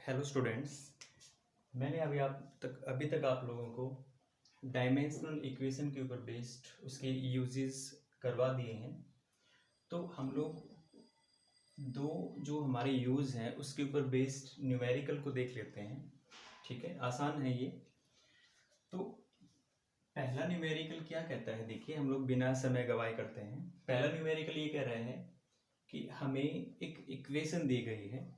Hello students. मैंने अभी तक आप लोगों को डायमेंशनल इक्वेशन के ऊपर बेस्ड उसके यूजेस करवा दिए हैं। तो हम लोग दो जो हमारे यूज़ हैं उसके ऊपर बेस्ड न्यूमेरिकल को देख लेते हैं। ठीक है, आसान है ये। तो पहला न्यूमेरिकल क्या कहता है, देखिए हम लोग बिना समय गवाए करते हैं। पहला न्यूमेरिकल ये कह रहे हैं कि हमें एक इक्वेशन दी गई है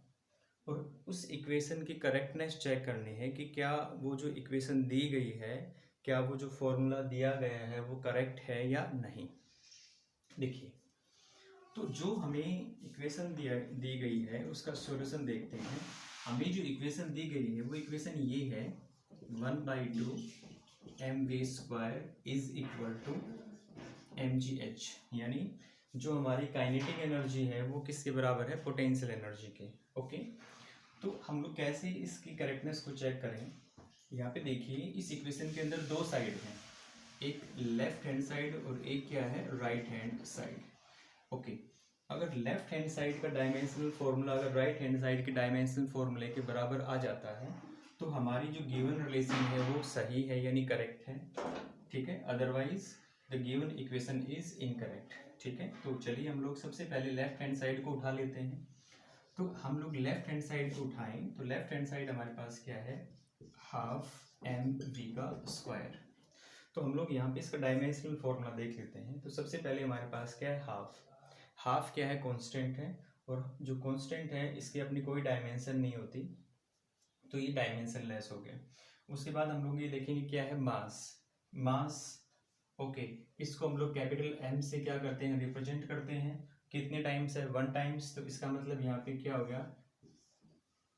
और उस इक्वेशन की करेक्टनेस चेक करनी है कि क्या वो जो इक्वेशन दी गई है, क्या वो जो फॉर्मूला दिया गया है वो करेक्ट है या नहीं। देखिए, तो जो हमें इक्वेशन दी गई है उसका सॉल्यूशन देखते हैं। हमें जो इक्वेशन दी गई है वो इक्वेशन ये है 1/2 mv² is equal to mgh, यानी जो हमारी काइनेटिक एनर्जी है वो किसके बराबर है, पोटेंशियल एनर्जी के। ओके, तो हम लोग कैसे इसकी करेक्टनेस को चेक करें। यहाँ पे देखिए इस इक्वेशन के अंदर दो साइड हैं, एक लेफ्ट हैंड साइड और एक क्या है, राइट हैंड साइड। ओके, अगर लेफ्ट हैंड साइड का डायमेंशनल फॉर्मूला अगर राइट हैंड साइड के डायमेंशनल फॉर्मूले के बराबर आ जाता है तो हमारी जो गिवन रिलेशन है वो सही है यानी करेक्ट है। ठीक है, otherwise the given equation is incorrect. ठीक है, तो चलिए हम लोग सबसे पहले लेफ्ट हैंड साइड को उठा लेते हैं। तो हम लोग लेफ्ट हैंड साइड को उठाएं तो लेफ्ट हैंड साइड हमारे पास क्या है, हाफ mv²। तो हम लोग यहाँ पे इसका डायमेंशनल फॉर्मूला देख लेते हैं। तो सबसे पहले हमारे पास क्या है, हाफ क्या है, कांस्टेंट है, और जो कांस्टेंट है इसकी अपनी कोई डायमेंशन नहीं होती तो ये डायमेंशन लेस हो गया। उसके बाद हम लोग ये देखेंगे क्या है, मास। ओके, इसको हम लोग कैपिटल M से क्या करते हैं, रिप्रेजेंट करते हैं। कितने टाइम्स है, 1 टाइम्स, तो इसका मतलब यहाँ पे क्या हो गया,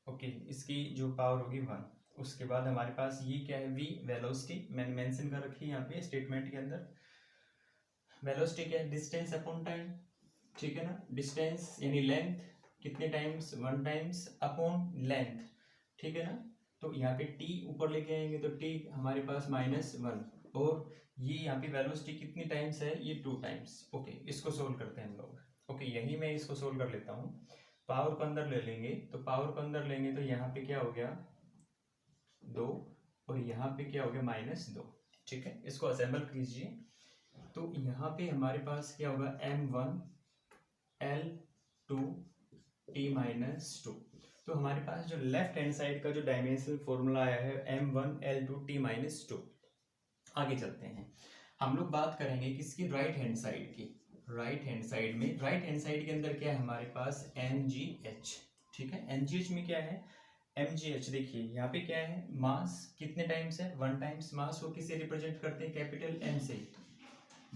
ओके, इसकी जो पावर होगी 1। उसके बाद हमारे पास ये क्या है, v, वेलोसिटी। मैंने मेंशन कर रखी है यहाँ पे स्टेटमेंट के अंदर। वेलोसिटी क्या है, डिस्टेंस अपॉन टाइम। ठीक है ना, डिस्टेंस यानी लेंथ कितने टाइम्स, 1 टाइम्स अपॉन लेंथ। ठीक है ना, तो यहाँ पे t ऊपर लेके आएंगे तो t हमारे पास -1, और ये यहाँ पे वेलोसिटी कितनी टाइम्स है, ये 2 टाइम्स। ओके, इसको सोल्व करते हैं हम लोग। ओके, यही मैं इसको सोल्व कर लेता हूँ। पावर को अंदर ले लेंगे, तो पावर को अंदर लेंगे तो यहाँ पे क्या हो गया 2, और यहाँ पे क्या हो गया -2। ठीक है, इसको असेंबल कीजिए। तो यहाँ पे हमारे पास क्या होगा, m1 L2 t-2। तो हमारे पास जो लेफ्ट हैंड साइड का जो डायमेंशनल फॉर्मूला आया है m1 L2 t-2। आगे चलते हैं, हम लोग बात करेंगे किसकी, राइट हैंड साइड की। राइट हैंड साइड में, राइट हैंड साइड के अंदर क्या है हमारे पास, mgh। ठीक है, mgh में क्या है, mgh देखिए यहाँ पे क्या है, मास कितने टाइम्स है, 1 टाइम्स। मास को किससे रिप्रेजेंट करते हैं, कैपिटल M से,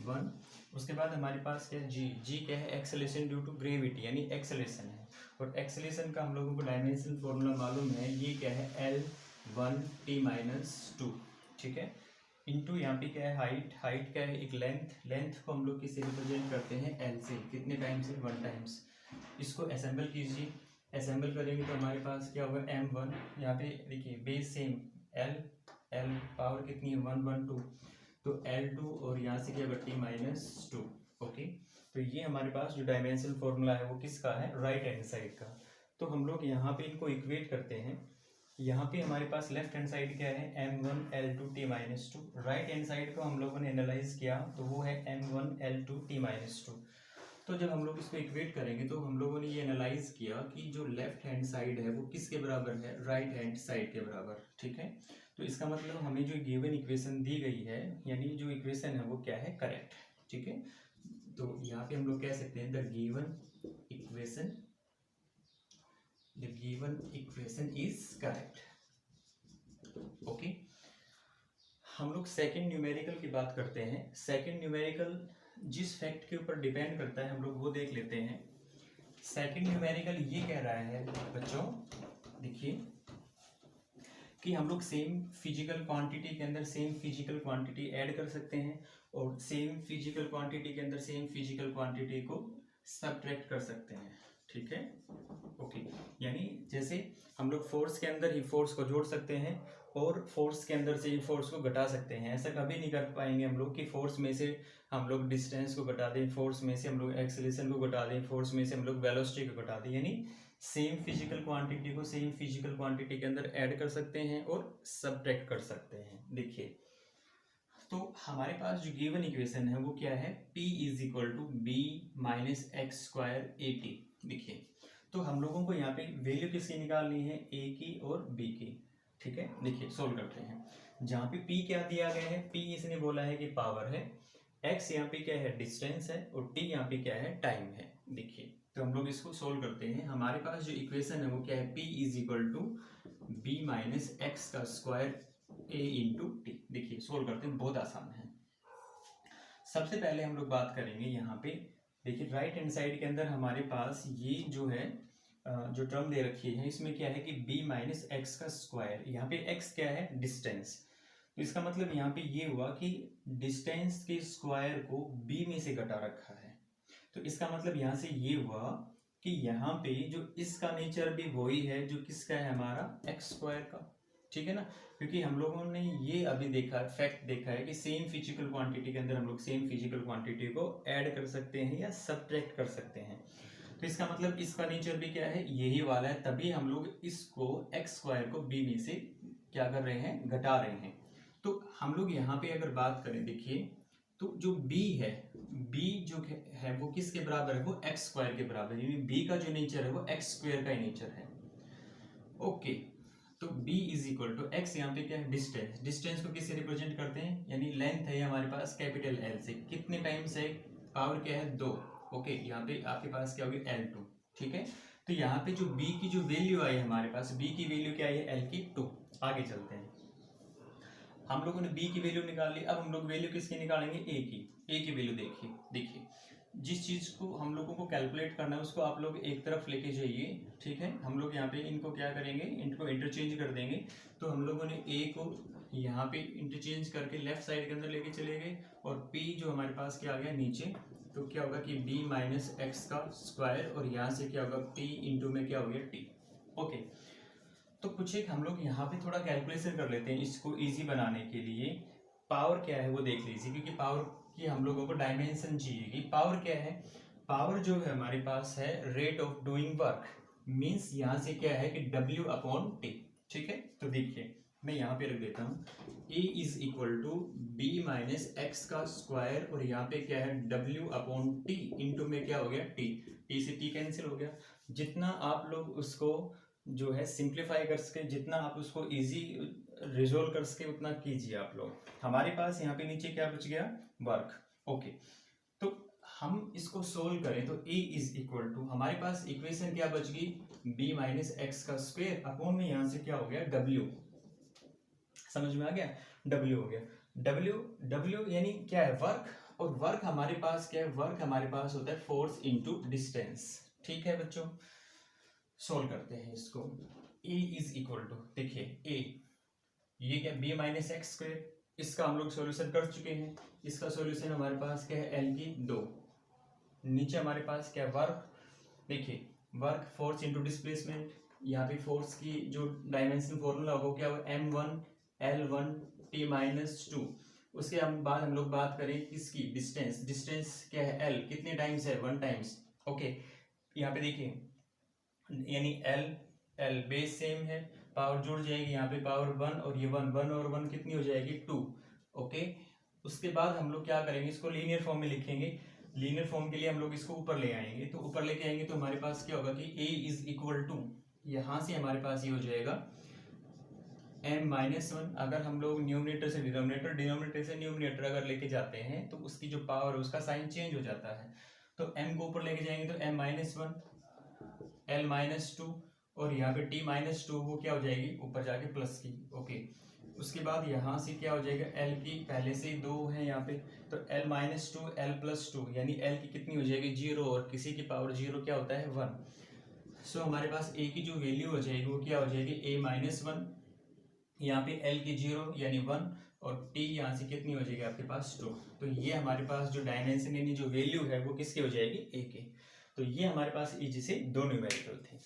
1। उसके बाद हमारे पास क्या है, जी क्या है, एक्सेलेरेशन ड्यू टू ग्रेविटी, यानी एक्सेलेरेशन है। और एक्सेलेरेशन का हम लोगों को डायमेंशनल फॉर्मूला मालूम है, ये क्या है, L1 t-2। ठीक है, इनटू यहाँ पे क्या है, हाइट क्या है, एक लेंथ को हम लोग किससे रिप्रेजेंट करते हैं, L से। कितने टाइम्स है, 1 टाइम्स। इसको असेंबल कीजिए, असेंबल करेंगे तो हमारे पास क्या होगा, m1, यहाँ पे देखिए बेस सेम, L पावर कितनी है, 1 1 2, तो L2 और यहाँ से क्या होगा, t-2। ओके, तो ये हमारे पास जो डायमेंशनल फॉर्मूला है वो किसका है, राइट हैंड साइड का। तो हम लोग यहाँ पे इनको इक्वेट करते हैं। यहाँ पे हमारे पास लेफ्ट हैंड साइड क्या है, m1 L2 t-2। Right hand side को हम लोगों ने एनालाइज किया तो वो है m1 L2 t-2। तो जब हम लोग इसको इक्वेट करेंगे तो हम लोगों ने ये एनालाइज किया कि जो लेफ्ट हैंड साइड है वो किसके बराबर है, राइट हैंड साइड के बराबर। ठीक है, तो इसका मतलब हमें जो गिवन इक्वेशन दी गई है, यानी जो इक्वेशन है वो क्या है, करेक्ट। ठीक है, तो यहाँ पे हम लोग कह सकते हैं the given equation is correct. Okay, हम लोग सेकंड न्यूमेरिकल की बात करते हैं। सेकंड न्यूमेरिकल जिस फैक्ट के ऊपर डिपेंड करता है हम लोग वो देख लेते हैं। सेकंड न्यूमेरिकल ये कह रहा है बच्चों, देखिए कि हम लोग सेम फिजिकल क्वांटिटी के अंदर सेम फिजिकल क्वांटिटी ऐड कर सकते हैं और सेम फिजिकल क्वांटिटी के अंदर सेम फिजिकल क्वांटिटी को सब्ट्रैक्ट कर सकते हैं। ठीक है, ओके, यानी जैसे हम लोग फोर्स के अंदर ही फोर्स को जोड़ सकते हैं और फोर्स के अंदर से ही फोर्स को घटा सकते हैं। ऐसा कभी नहीं कर पाएंगे हम लोग कि फोर्स में से हम लोग डिस्टेंस को घटा दें, फोर्स में से हम लोग एक्सेलरेशन को घटा दें, फोर्स में से हम लोग वेलोसिटी को घटा दें। यानी सेम फिजिकल क्वांटिटी को सेम फिजिकल क्वांटिटी के अंदर ऐड कर सकते हैं और सब्ट्रैक्ट कर सकते हैं। देखिए, तो हमारे पास जो गिवन इक्वेशन है वो क्या है, P is equal to B minus X square A T. देखिए, तो हम लोगों को यहाँ पे वैल्यू किसकी निकालनी है, ए की और बी की। ठीक है, देखिए सोल्व करते हैं। जहाँ पे P क्या दिया गया है, P इसने बोला है कि पावर है, x यहाँ पे क्या है, डिस्टेंस है, और t यहाँ पे क्या है, टाइम है। देखिए, तो हम लोग इसको सोल्व करते हैं। हमारे पास जो इक्वेशन है वो क्या है, P is equal to B minus X का स्क्वायर a इंटू टी। देखिए सोल्व करते हैं, बहुत आसान है। सबसे पहले हम लोग बात करेंगे यहाँ पे, देखिए राइट हैंड साइड के अंदर हमारे पास ये जो है जो टर्म दे रखी है, इसमें क्या है कि b माइनस एक्स का स्क्वायर, यहाँ पे x क्या है, डिस्टेंस। तो इसका मतलब यहाँ पे ये हुआ कि डिस्टेंस के स्क्वायर को b में से घटा रखा है। तो इसका मतलब यहाँ से ये हुआ कि यहाँ पे जो इसका नेचर भी वही है जो किसका है, हमारा एक्स स्क्वायर का। ठीक है ना, क्योंकि हम लोगों ने ये अभी देखा, फैक्ट देखा है कि सेम फिजिकल क्वांटिटी के अंदर हम लोग सेम फिजिकल क्वांटिटी को ऐड कर सकते हैं या सब्ट्रैक्ट कर सकते हैं। तो इसका मतलब इसका नेचर भी क्या है, यही वाला है, तभी हम लोग इसको एक्स स्क्वायर को बी में से क्या कर रहे हैं, घटा रहे हैं। तो हम लोग यहाँ पे अगर बात करें, देखिए तो जो b है, b जो है वो किसके बराबर है, वो एक्स स्क्वायर के बराबर है, यानी b का जो नेचर है वो एक्स स्क्वायर का ही नेचर है। ओके, तो b is equal to X, यहाँ पे क्या है, डिस्टेंस। डिस्टेंस को किससे रिप्रेजेंट करते हैं, यानी लेंथ है हमारे पास कैपिटल L से, कितने टाइम्स है, पावर क्या है, 2। ओके, यहाँ पे आपके पास क्या होगी, L2। ठीक है, तो यहाँ पे जो b की जो वैल्यू आई है हमारे पास, b की वैल्यू क्या आई है, L की 2। आगे चलते हैं, हम लोगों ने b की वैल्यू निकाल ली, अब हम लोग वैल्यू किसकी निकालेंगे, a की वैल्यू। देखिए जिस चीज को हम लोगों को कैलकुलेट करना है उसको आप लोग एक तरफ लेके जाइए। ठीक है, हम लोग यहाँ पे इनको क्या करेंगे, इनको इंटरचेंज कर देंगे। तो हम लोगों ने a को यहाँ पे इंटरचेंज करके लेफ्ट साइड के अंदर लेके चले गए, और p जो हमारे पास क्या आ गया नीचे, तो क्या होगा कि b माइनस एक्स का स्क्वायर, और यहाँ से क्या होगा, p इंटू में क्या हो गया, t। ओके, तो कुछ एक हम लोग यहाँ पे थोड़ा कैलकुलेशन कर लेते हैं इसको इजी बनाने के लिए। पावर क्या है वो देख लीजिए, क्योंकि पावर की हम लोगों को डायमेंशन चाहिए कि पावर क्या है। पावर जो है हमारे पास है rate of doing work, means यहाँ से क्या है कि W अपॉन टी। ठीक है, तो देखिए मैं यहाँ पे रख देता हूँ, A is equal to B minus X का स्क्वायर, और यहाँ पे क्या है, W अपॉन टी इंटू में क्या हो गया, टी से टी कैंसिल हो गया। जितना आप लोग उसको जो है सिंप्लीफाई कर सके, जितना आप उसको इजी रिजोल्व कर सके उतना कीजिए आप लोग। हमारे पास यहाँ पे नीचे क्या बच गया, वर्क। ओके, तो हम इसको सोल्व करें तो a इज इक्वल टू, हमारे पास इक्वेशन क्या बच गई, b माइनस एक्स का स्क्वायर अपॉन में यहाँ से क्या हो गया, w। समझ में आ गया, w हो गया। w यानी क्या है, वर्क, और वर्क हमारे पास क्या है, वर्क हमारे पास होता है फोर्स इंटू डिस्टेंस। ठीक है बच्चों, सोल्व करते हैं इसको। a इज इक्वल टू, देखिए a ये क्या, b माइनस एक्स स्क्वायर, इसका हम लोग सॉल्यूशन कर चुके हैं। इसका सॉल्यूशन हमारे पास क्या है, L की 2। नीचे हमारे पास क्या है, वर्क। देखिए वर्क फोर्स इंटू डिस्प्लेसमेंट, यहाँ पे फोर्स की जो डायमेंशन फॉर्मूला होगा क्या होगा, m1 L1 t माइनस 2। उसके बाद हम लोग बात करें किसकी, डिस्टेंस। डिस्टेंस क्या है, L, कितने टाइम्स है, 1 टाइम्स। ओके, यहाँ पे देखिए यानी L बेस सेम है, पावर जुड़ जाएगी, यहाँ पे पावर 1 और ये 1 और 1 कितनी हो जाएगी, 2। ओके, उसके बाद हम लोग क्या करेंगे, इसको लीनियर फॉर्म में लिखेंगे। लीनियर फॉर्म के लिए हम लोग इसको ऊपर ले आएंगे, तो ऊपर लेके आएंगे तो हमारे पास क्या होगा कि a इज इक्वल टू, यहाँ से हमारे पास ये हो जाएगा m माइनस 1। अगर हम लोग न्यूमरेटर से डिनोमिनेटर, डिनोमिनेटर से न्यूमरेटर अगर लेके जाते हैं तो उसकी जो पावर है उसका साइन चेंज हो जाता है। तो m को ऊपर लेके जाएंगे तो m माइनस 1 L माइनस 2, और यहाँ पे t माइनस 2 वो क्या हो जाएगी, ऊपर जाके प्लस की। ओके, उसके बाद यहाँ से क्या हो जाएगा, L की पहले से ही 2 है यहाँ पे, तो L माइनस 2 L प्लस 2, यानी L की कितनी हो जाएगी, 0, और किसी की पावर 0 क्या होता है, 1। सो हमारे पास a की जो वैल्यू हो जाएगी वो क्या हो जाएगी, a माइनस 1, यहाँ पे L की 0 यानी 1, और t यहाँ से कितनी हो जाएगी आपके पास 2। तो ये हमारे पास जो डायमेंशन यानी जो वैल्यू है वो किसकी हो जाएगी, a की। तो ये हमारे पास इजी से दो न्यूमेरिकल थे।